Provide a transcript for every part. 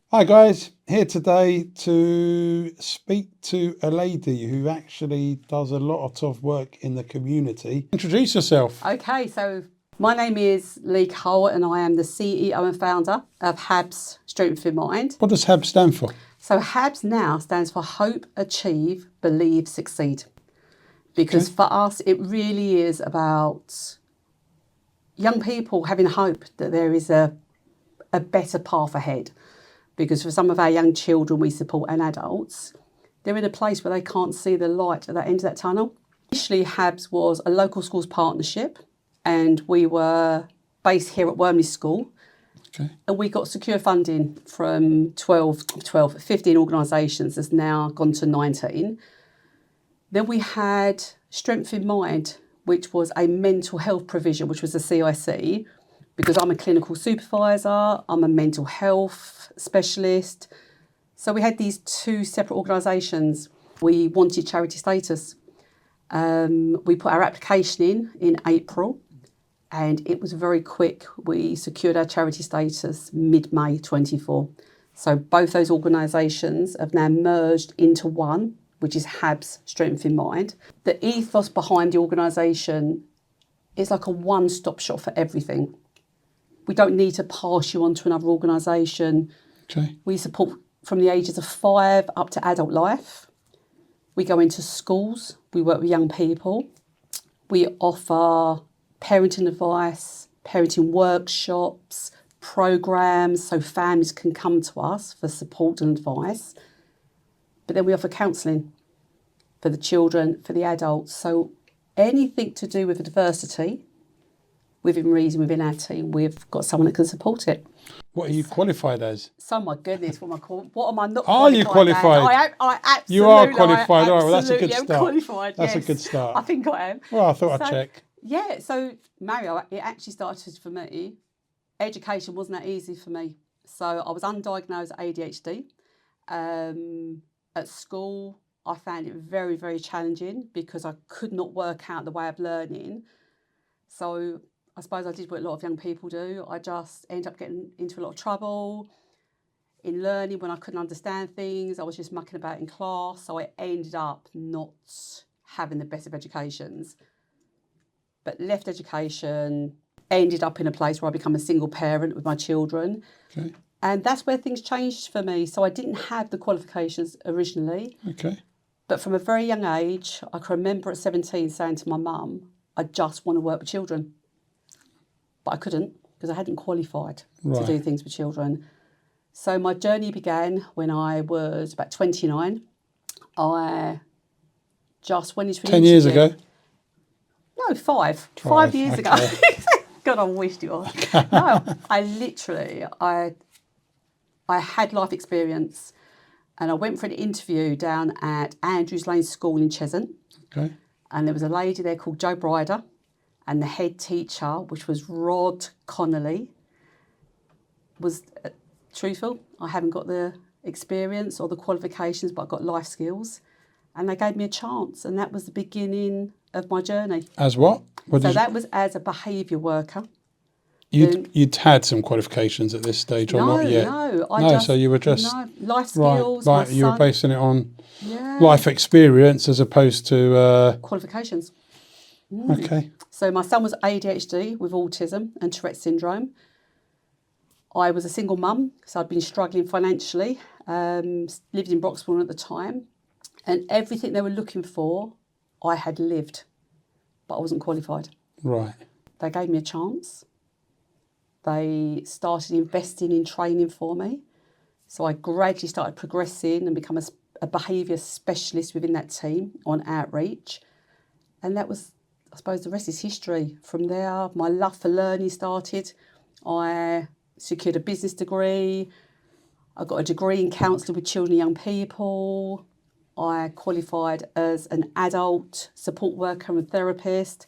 Hi guys, here today to speak to a lady who actually does a lot of work in the community. Introduce yourself. Okay, so my name is Leigh and I am the CEO and founder of HABS Strength in Mind. What does HABS stand for? So HABS now stands for Hope, Achieve, Believe, Succeed. Because for us, it really is about young people having hope that there is a better path ahead. Because for some of our young children we support and adults, they're in a place where they can't see the light at the end of that tunnel. Initially, HABS was a local schools partnership, and we were based here at Wormley School. Okay. And we got secure funding from 15 organisations, that's now gone to 19. Then we had Strength in Mind, which was a mental health provision, which was a CIC, because I'm a clinical supervisor, I'm a mental health specialist. So we had these two separate organisations. We wanted charity status. We put our application in April, and it was very quick. We secured our charity status mid-May 24. So both those organisations have now merged into one, which is HABS Strength in Mind. The ethos behind the organisation is like a one-stop shop for everything. We don't need to pass you on to another organisation. Okay. We support from the ages of 5 up to adult life. We go into schools. We work with young people. We offer parenting advice, parenting workshops, programs, so families can come to us for support and advice. But then we offer counselling for the children, for the adults. So anything to do with diversity, within reason, within our team, we've got someone that can support it. What are you qualified as? So my goodness, what am I not qualified Are you qualified? as? I absolutely. You are qualified. All right, well, that's a absolutely good am start. qualified. That's yes. a good start. I think I am. Well, I thought I'd check. Yeah, so Mario, it actually started for me. Education wasn't that easy for me. So I was undiagnosed ADHD. At school, I found it very, very challenging because I could not work out the way of learning. So I suppose I did what a lot of young people do. I just ended up getting into a lot of trouble in learning when I couldn't understand things. I was just mucking about in class. So I ended up not having the best of educations. But left education, ended up in a place where I became a single parent with my children. Okay. And that's where things changed for me. So I didn't have the qualifications originally. Okay. But from a very young age, I can remember at 17 saying to my mum, I just want to work with children. But I couldn't because I hadn't qualified to do things with children. So my journey began when I was about 29. I just went into an 10 years ago? No, 5. 5 years ago. God, I wished it was. No, I had life experience, and I went for an interview down at Andrews Lane School in Cheshunt. Okay. And there was a lady there called Jo Bryder, and the head teacher, which was Rod Connolly, was truthful. I haven't got the experience or the qualifications, but I've got life skills. And they gave me a chance, and that was the beginning of my journey. As what? That was as a behaviour worker. You'd had some qualifications at this stage or not yet? No. So you were just... No, life skills. Right, you were basing it on Yeah. life experience as opposed to... Qualifications. Okay. So my son was ADHD with autism and Tourette syndrome. I was a single mum, so I'd been struggling financially, lived in Broxbourne at the time, and everything they were looking for, I had lived, but I wasn't qualified. Right. They gave me a chance. They started investing in training for me. So I gradually started progressing and become a behaviour specialist within that team on outreach. And that was, I suppose, the rest is history. From there, my love for learning started. I secured a business degree. I got a degree in counselling with children and young people. I qualified as an adult support worker and therapist,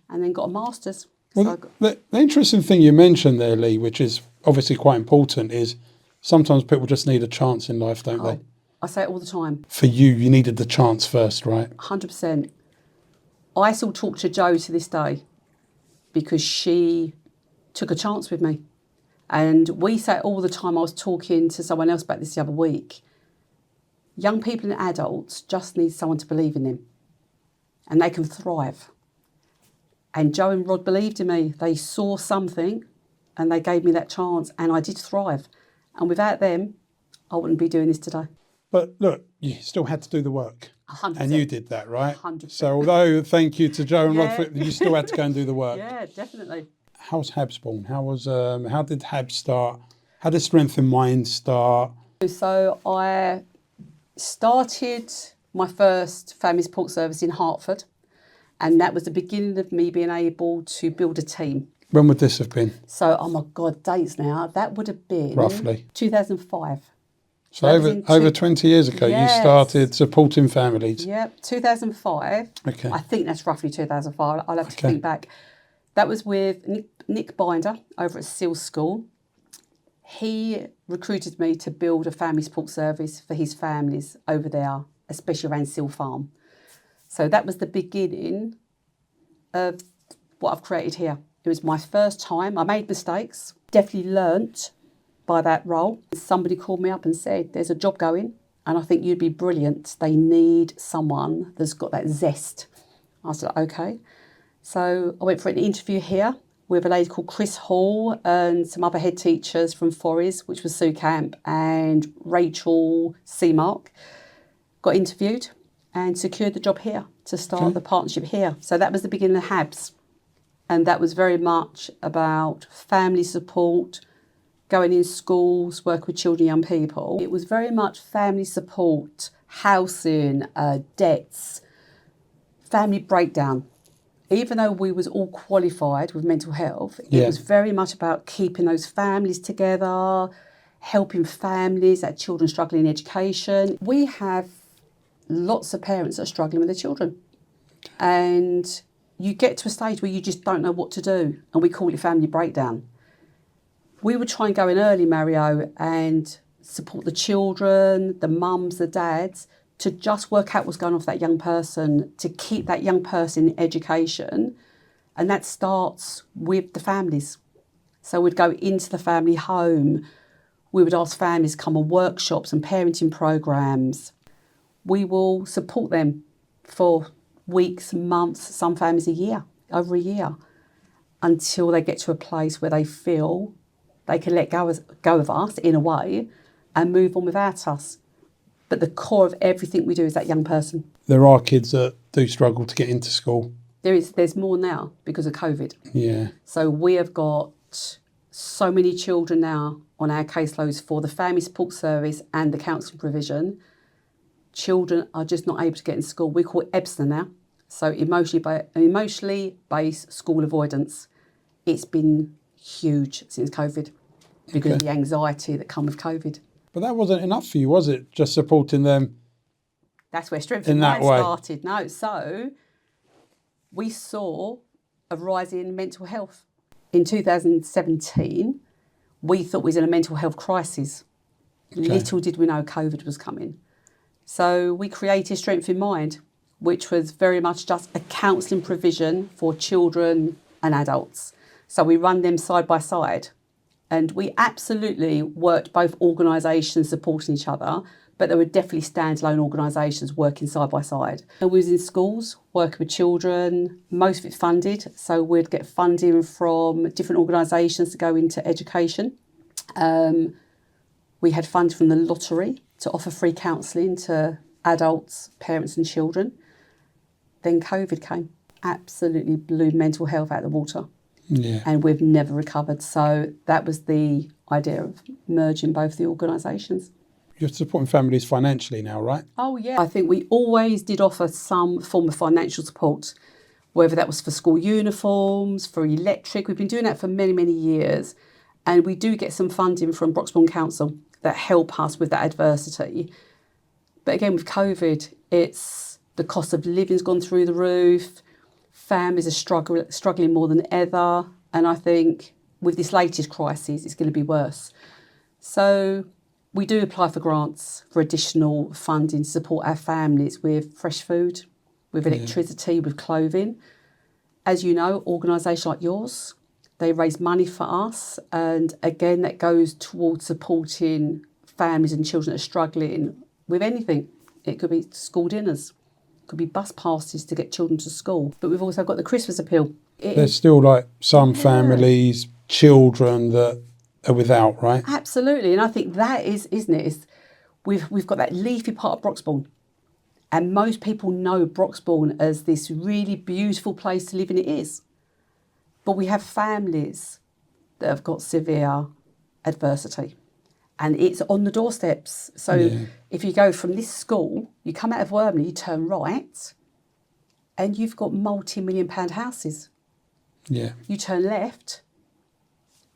and then got a master's. Well, the interesting thing you mentioned there, Leigh, which is obviously quite important, is sometimes people just need a chance in life, don't they? I say it all the time. For you needed the chance first, right? 100%. I still talk to Jo to this day because she took a chance with me. And we say it all the time. I was talking to someone else about this the other week. Young people and adults just need someone to believe in them, and they can thrive. And Joe and Rod believed in me. They saw something and they gave me that chance, and I did thrive. And without them, I wouldn't be doing this today. But look, you still had to do the work. 100%. And you did that, right? 100%. So although thank you to Joe and Yeah. Rod, you still had to go and do the work. Yeah, definitely. How was HABS born? How did HABS start? How did Strength in Mind start? So I started my first family support service in Hertford, and that was the beginning of me being able to build a team. When would this have been? So, oh my God, dates now. That would have been Roughly 2005. So over 20 years ago, Yes. you started supporting families. Yep, 2005. Okay. I think that's roughly 2005. I'll have to think back. That was with Nick Binder over at Seals School. He recruited me to build a family support service for his families over there, especially around Seal Farm. So that was the beginning of what I've created here. It was my first time. I made mistakes, definitely learnt by that role. Somebody called me up and said, there's a job going and I think you'd be brilliant. They need someone that's got that zest. I said, okay. So I went for an interview here with a lady called Chris Hall and some other head teachers from Forres, which was Sue Camp, and Rachel Seamark. Got interviewed and secured the job here to start the partnership here. So that was the beginning of HABS. And that was very much about family support, going in schools, work with children, young people. It was very much family support, housing, debts, family breakdown. Even though we was all qualified with mental health, it was very much about keeping those families together, helping families, that children struggling in education. We have lots of parents that are struggling with their children. And you get to a stage where you just don't know what to do, and we call it family breakdown. We would try and go in early, Mario, and support the children, the mums, the dads, to just work out what's going on with that young person, to keep that young person in education. And that starts with the families. So we'd go into the family home. We would ask families to come on workshops and parenting programs. We will support them for weeks, months, some families over a year, until they get to a place where they feel they can let go of us in a way and move on without us. But the core of everything we do is that young person. There are kids that do struggle to get into school. There's more now because of COVID. Yeah. So we have got so many children now on our caseloads for the family support service and the counselling provision. Children are just not able to get in school. We call it EBSNA now. So emotionally based school avoidance. It's been huge since COVID because of the anxiety that come with COVID. But that wasn't enough for you, was it? Just supporting them. That's where Strength in Mind started. No, so we saw a rise in mental health. In 2017, we thought we was in a mental health crisis. Little did we know COVID was coming. So we created Strength in Mind, which was very much just a counselling provision for children and adults. So we run them side by side. And we absolutely worked both organisations supporting each other, but there were definitely standalone organisations working side by side. And we was in schools, working with children, most of it funded. So we'd get funding from different organisations to go into education. We had funding from the lottery to offer free counselling to adults, parents and children. Then COVID came, absolutely blew mental health out of the water. Yeah. And we've never recovered. So that was the idea of merging both the organisations. You're supporting families financially now, right? Oh, yeah. I think we always did offer some form of financial support, whether that was for school uniforms, for electric. We've been doing that for many, many years. And we do get some funding from Broxbourne Council that help us with that adversity. But again, with COVID, it's the cost of living's gone through the roof. Families are struggling more than ever. And I think with this latest crisis, it's going to be worse. So we do apply for grants for additional funding to support our families with fresh food, with electricity, with clothing. As you know, organisations like yours They raise money for us, and again, that goes towards supporting families and children that are struggling with anything. It could be school dinners, it could be bus passes to get children to school. But we've also got the Christmas appeal. There's still like some families, children that are without, right? Absolutely, and I think that is, isn't it? We've got that leafy part of Broxbourne, and most people know Broxbourne as this really beautiful place to live, and it is. But we have families that have got severe adversity, and it's on the doorsteps. So if you go from this school, you come out of Wormley, you turn right, and you've got multi-million-pound houses. Yeah. You turn left,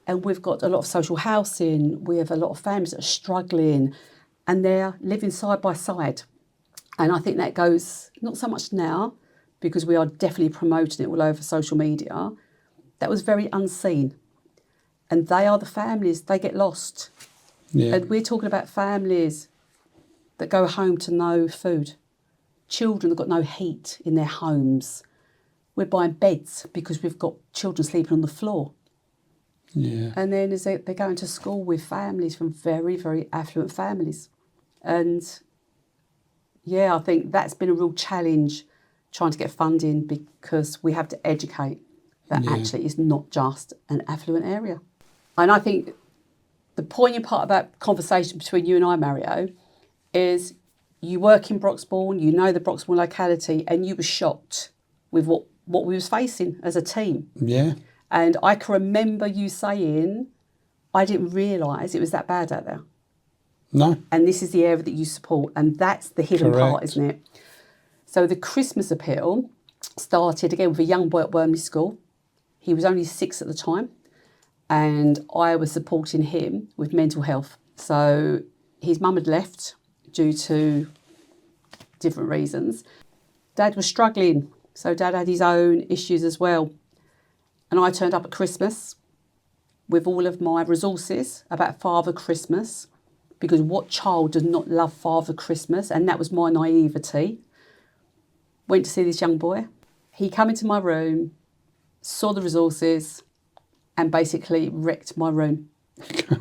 and we've got a lot of social housing. We have a lot of families that are struggling, and they're living side by side. And I think that goes, not so much now, because we are definitely promoting it all over social media. That was very unseen. And they are the families, they get lost. Yeah. And we're talking about families that go home to no food. Children that got no heat in their homes. We're buying beds because we've got children sleeping on the floor. Yeah. And then as they're going to school with families from very, very affluent families. And yeah, I think that's been a real challenge trying to get funding, because we have to educate that actually it's not just an affluent area. And I think the poignant part about conversation between you and I, Mario, is you work in Broxbourne, you know the Broxbourne locality, and you were shocked with what we was facing as a team. Yeah. And I can remember you saying, I didn't realise it was that bad out there. No. And this is the area that you support, and that's the hidden part, Correct. isn't it? So the Christmas appeal started again with a young boy at Wormley School. He was only 6 at the time, and I was supporting him with mental health. So his mum had left due to different reasons. Dad was struggling, so Dad had his own issues as well. And I turned up at Christmas with all of my resources about Father Christmas, because what child does not love Father Christmas? And that was my naivety. Went to see this young boy. He came into my room, saw the resources, and basically wrecked my room.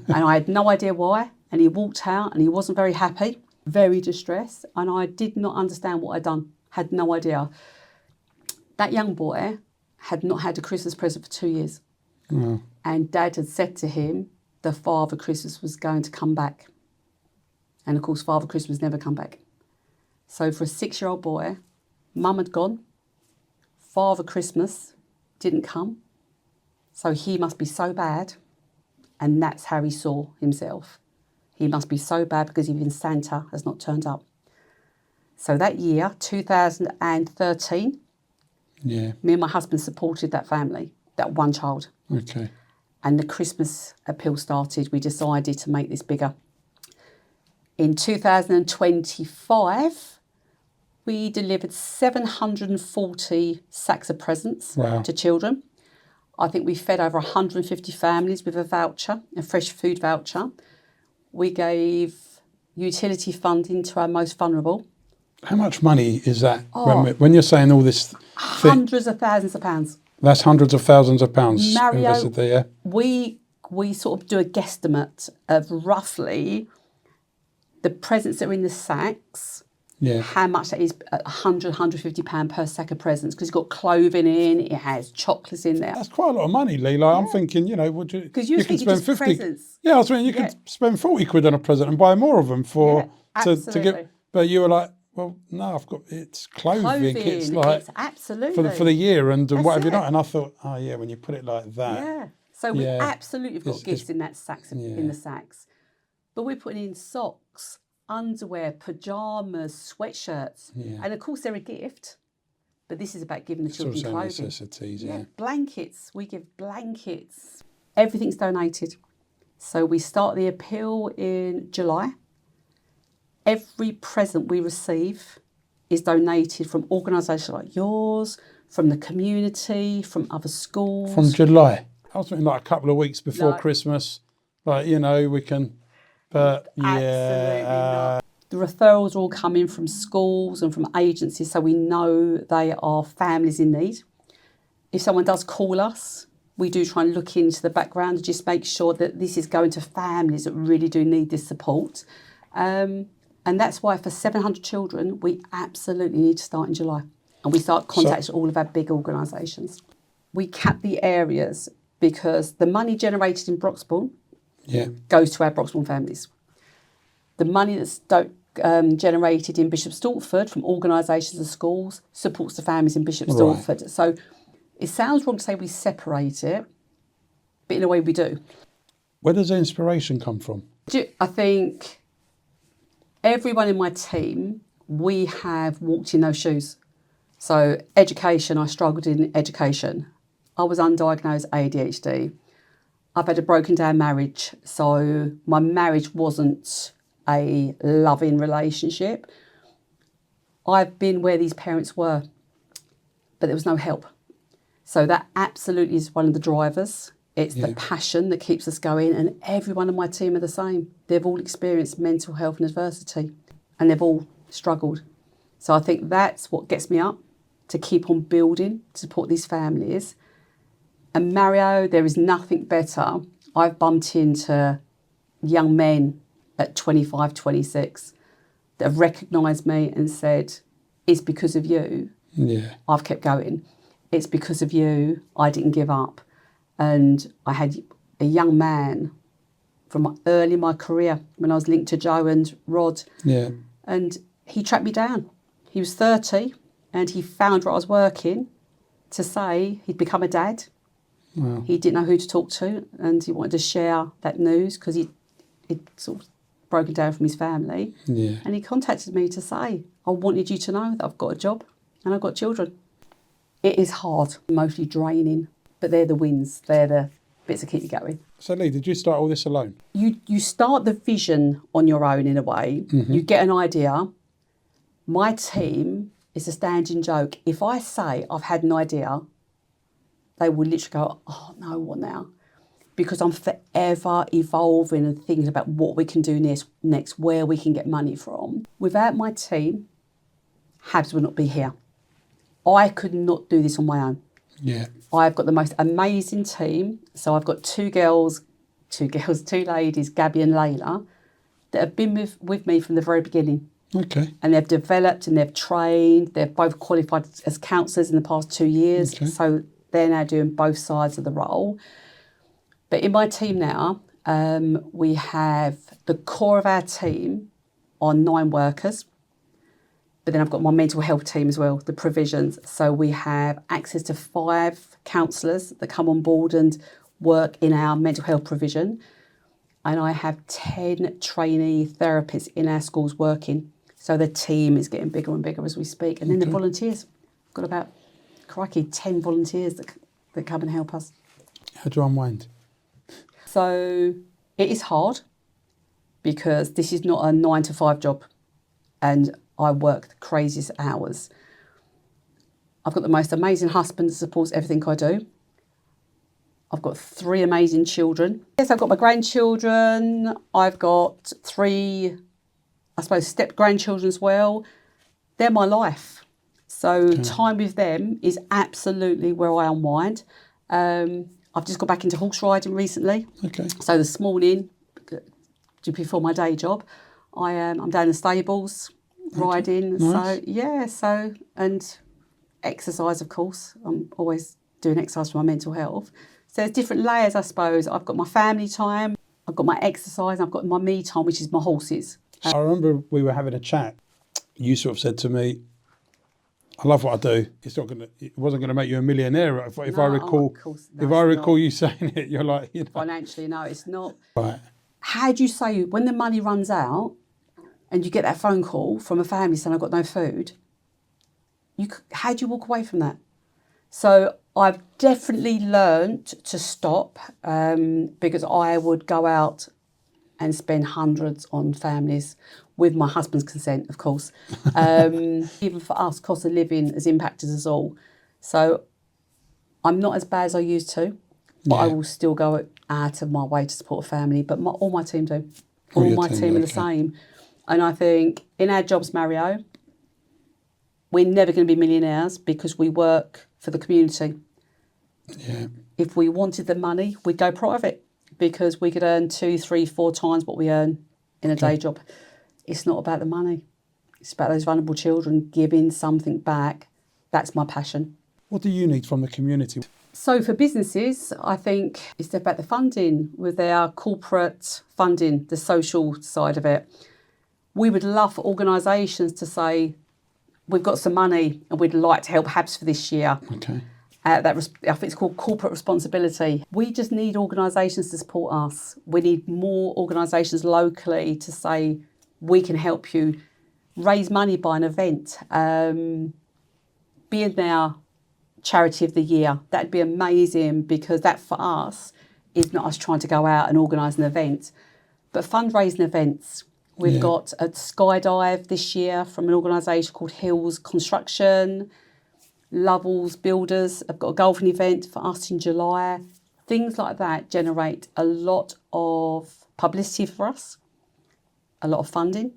And I had no idea why. And he walked out and he wasn't very happy, very distressed. And I did not understand what I'd done, had no idea. That young boy had not had a Christmas present for 2 years. Wow. And Dad had said to him, the Father Christmas was going to come back. And of course, Father Christmas never come back. So for a 6-year-old boy, Mum had gone, Father Christmas didn't come. So he must be so bad. And that's how he saw himself. He must be so bad because even Santa has not turned up. So that year, 2013, Yeah. me and my husband supported that family, that one child. Okay. And the Christmas appeal started. We decided to make this bigger. In 2025, we delivered 740 sacks of presents to children. I think we fed over 150 families with a voucher, a fresh food voucher. We gave utility funding to our most vulnerable. How much money is that? When you're saying all this... Hundreds of thousands of pounds. That's hundreds of thousands of pounds Mario, invested there, yeah? we sort of do a guesstimate of roughly the presents that are in the sacks, how much that is, £100, £150 per sack of presents, because it's got clothing in, it has chocolates in there. That's quite a lot of money, Leigh. Like, I'm thinking, would you... Because you can think you just presents. Yeah, I was thinking you could spend 40 quid on a present and buy more of them to give... But you were like, well, no, it's clothing. It's like... It's absolutely. For the year and what have you not? And I thought, oh, yeah, when you put it like that... Yeah. So we absolutely have got gifts in that sacks, in the sacks. But we're putting in socks, underwear, pyjamas, sweatshirts. Yeah. And of course they're a gift, but this is about giving the children clothing. Necessities, yeah. Blankets. We give blankets. Everything's donated. So we start the appeal in July. Every present we receive is donated from organisations like yours, from the community, from other schools. From July. I was thinking like a couple of weeks before Christmas. Like, we can... But absolutely not. The referrals are all coming from schools and from agencies, so we know they are families in need. If someone does call us, we do try and look into the background and just make sure that this is going to families that really do need this support. And that's why for 700 children, we absolutely need to start in July. And we start contacting all of our big organisations. We cap the areas because the money generated in Broxbourne goes to our Broxbourne families. The money that's generated in Bishop Stortford from organisations and schools supports the families in Bishop Stortford. So it sounds wrong to say we separate it, but in a way we do. Where does the inspiration come from? I think everyone in my team, we have walked in those shoes. So education, I struggled in education. I was undiagnosed ADHD. I've had a broken down marriage. So my marriage wasn't a loving relationship. I've been where these parents were, but there was no help. So that absolutely is one of the drivers. It's the passion that keeps us going, and everyone on my team are the same. They've all experienced mental health and adversity, and they've all struggled. So I think that's what gets me up to keep on building, to support these families. And Mario, there is nothing better. I've bumped into young men at 25, 26 that have recognised me and said, it's because of you I've kept going. It's because of you I didn't give up. And I had a young man from early in my career when I was linked to Joe and Rod. And he tracked me down. He was 30 and he found where I was working to say he'd become a dad. Wow. He didn't know who to talk to and he wanted to share that news because he'd sort of broken down from his family. And he contacted me to say, I wanted you to know that I've got a job and I've got children. It is hard, mostly draining, but they're the wins. They're the bits that keep you going. So Leigh, did you start all this alone? You start the vision on your own in a way. You get an idea. My team is a standing joke. If I say I've had an idea, they will literally go, oh no, what now? Because I'm forever evolving and thinking about what we can do next, where we can get money from. Without my team, HABS would not be here. I could not do this on my own. I've got the most amazing team. So I've got two ladies, Gabby and Layla, that have been with me from the very beginning. And they've developed and they've trained. They've both qualified as counsellors in the past 2 years. So they're now doing both sides of the role. But in my team now, we have the core of our team on 9 workers. But then I've got my mental health team as well, the provisions. So we have access to 5 counsellors that come on board and work in our mental health provision. And I have 10 trainee therapists in our schools working. So the team is getting bigger and bigger as we speak. And then the volunteers. I've got about, 10 volunteers that come and help us. How do you unwind? So it is hard because this is not a 9 to 5 job. And I work the craziest hours. I've got the most amazing husband that supports everything I do. I've got 3 amazing children. Yes, I've got my grandchildren. I've got 3, I suppose, step-grandchildren as well. They're my life. So time with them is absolutely where I unwind. I've just got back into horse riding recently. So this morning, before my day job, I'm down in the stables riding. Nice. And exercise, of course. I'm always doing exercise for my mental health. So there's different layers, I suppose. I've got my family time, I've got my exercise, I've got my me time, which is my horses. I remember we were having a chat. You sort of said to me, I love what I do. It wasn't going to make you a millionaire. If I recall, you saying it, you're like, Financially, no, it's not. Right. How do you say, when the money runs out and you get that phone call from a family saying I've got no food, how do you walk away from that? So I've definitely learned to stop because I would go out and spend hundreds on families with my husband's consent, of course. Even for us, cost of living has impacted us all. So I'm not as bad as I used to, but I will still go out of my way to support a family. But all my team do. All my team are the same. And I think in our jobs, Mario, we're never going to be millionaires because we work for the community. Yeah. If we wanted the money, we'd go private because we could earn 2, 3, 4 times what we earn in a day job. It's not about the money. It's about those vulnerable children giving something back. That's my passion. What do you need from the community? So for businesses, I think it's about the funding with our corporate funding, the social side of it. We would love for organisations to say, we've got some money and we'd like to help HABS for this year. Okay. I think it's called corporate responsibility. We just need organisations to support us. We need more organisations locally to say, we can help you raise money by an event. Be in our charity of the year. That'd be amazing, because that for us is not us trying to go out and organise an event, but fundraising events. We've got a skydive this year from an organisation called Hills Construction. Lovell's Builders have got a golfing event for us in July. Things like that generate a lot of publicity for us, a lot of funding.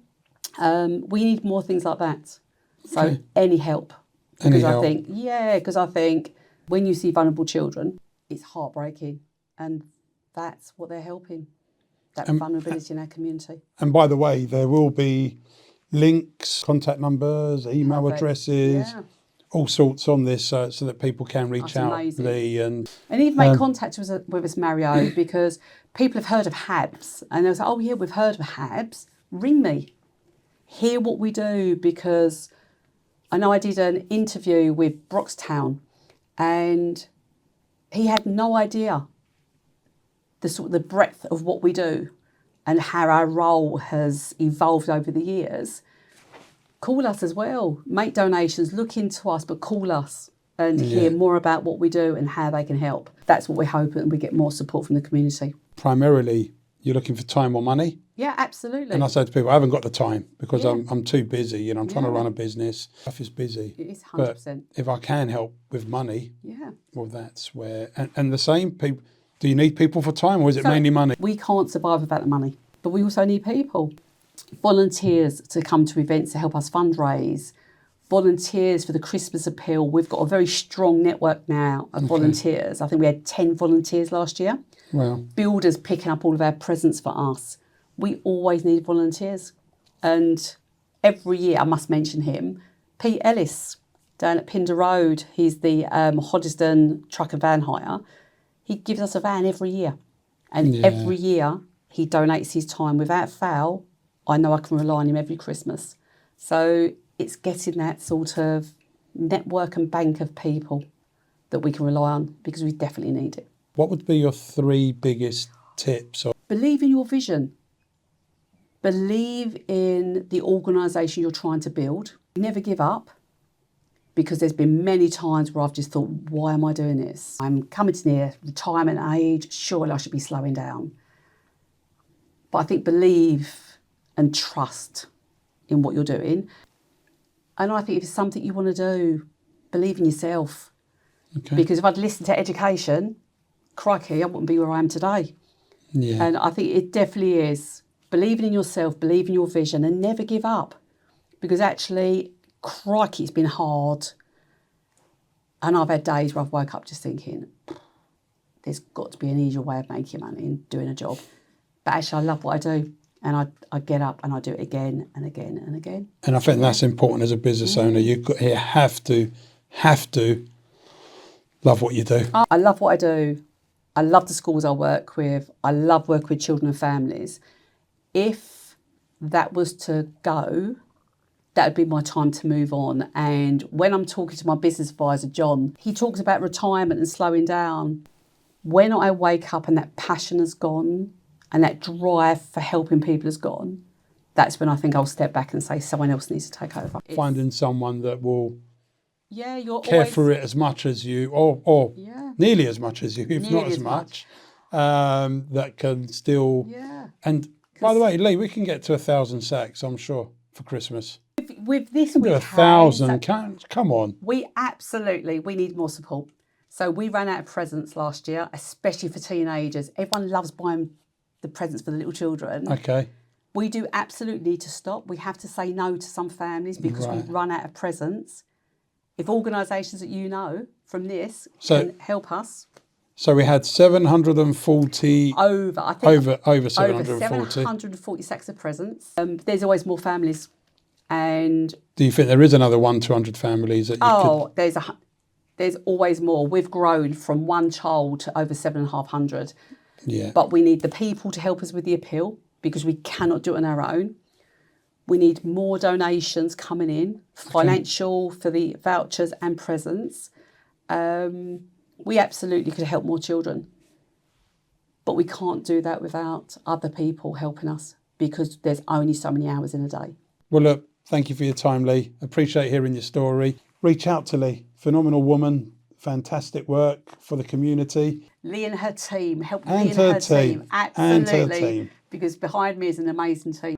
We need more things like that. So any help. Because I think when you see vulnerable children, it's heartbreaking, and that's what they're helping, that vulnerability in our community. And by the way, there will be links, contact numbers, email addresses, all sorts on this, so that people can reach out, Leigh, and even make contact with us, Mario, because people have heard of HABS and they'll say, oh yeah, we've heard of HABS. Ring me, hear what we do, because I know I did an interview with Broxtown, and he had no idea the breadth of what we do and how our role has evolved over the years. Call us as well. Make donations, look into us, but call us and hear more about what we do and how they can help. That's what we're hoping, we get more support from the community. Primarily, you're looking for time or money? Yeah, absolutely. And I say to people, I haven't got the time because I'm too busy, I'm trying to run a business. Life is busy. It is 100%. But if I can help with money, well, that's where... And the same people... Do you need people for time, or is it mainly money? We can't survive without the money, but we also need people. Volunteers to come to events to help us fundraise. Volunteers for the Christmas appeal. We've got a very strong network now of volunteers. I think we had 10 volunteers last year. Wow. Builders picking up all of our presents for us. We always need volunteers. And every year, I must mention him, Pete Ellis, down at Pinder Road. He's the Hoddesdon truck and van hire. He gives us a van every year. And every year, he donates his time without fail. I know I can rely on him every Christmas. So it's getting that sort of network and bank of people that we can rely on, because we definitely need it. What would be your 3 biggest tips? Believe in your vision. Believe in the organisation you're trying to build. Never give up, because there's been many times where I've just thought, why am I doing this? I'm coming to near retirement age, surely I should be slowing down. But I think believe and trust in what you're doing. And I think if it's something you want to do, believe in yourself. Because if I'd listened to education, crikey, I wouldn't be where I am today. And I think it definitely is. Believing in yourself, believe in your vision, and never give up. Because actually, crikey, it's been hard. And I've had days where I've woke up just thinking, there's got to be an easier way of making money and doing a job. But actually, I love what I do. And I get up and I do it again and again and again. And I think that's important as a business owner. You have to love what you do. I love what I do. I love the schools I work with. I love working with children and families. If that was to go, that would be my time to move on. And when I'm talking to my business advisor, John, he talks about retirement and slowing down. When I wake up and that passion has gone and that drive for helping people has gone, that's when I think I'll step back and say someone else needs to take over. Finding someone that will you're care for it as much as you, or nearly as much as you, if not as much. That can still... And by the way, Leigh, we can get to 1,000 sacks, I'm sure, for Christmas. With this, we 1,000. Come on. We need more support. So we ran out of presents last year, especially for teenagers. Everyone loves buying the presents for the little children. Okay. We do absolutely need to stop. We have to say no to some families because we've run out of presents. if organisations that you know from this So- can help us. So we had 740 Over, I think, over 740. over 740 sacks of presents. There's always more families, and Do you think there is another 200 families that you could? there's always more. We've grown from one child to over 750. Yeah. But we need the people to help us with the appeal because we cannot do it on our own. We need more donations coming in, financial for the vouchers and presents. We absolutely could help more children. But we can't do that without other people helping us because there's only so many hours in a day. Well, look, thank you for your time, Leigh. Appreciate hearing your story. Reach out to Leigh. Phenomenal woman. Fantastic work for the community. Leigh and her team. Help And Leigh and her her team. team. And her Absolutely. team. Because behind me is an amazing team.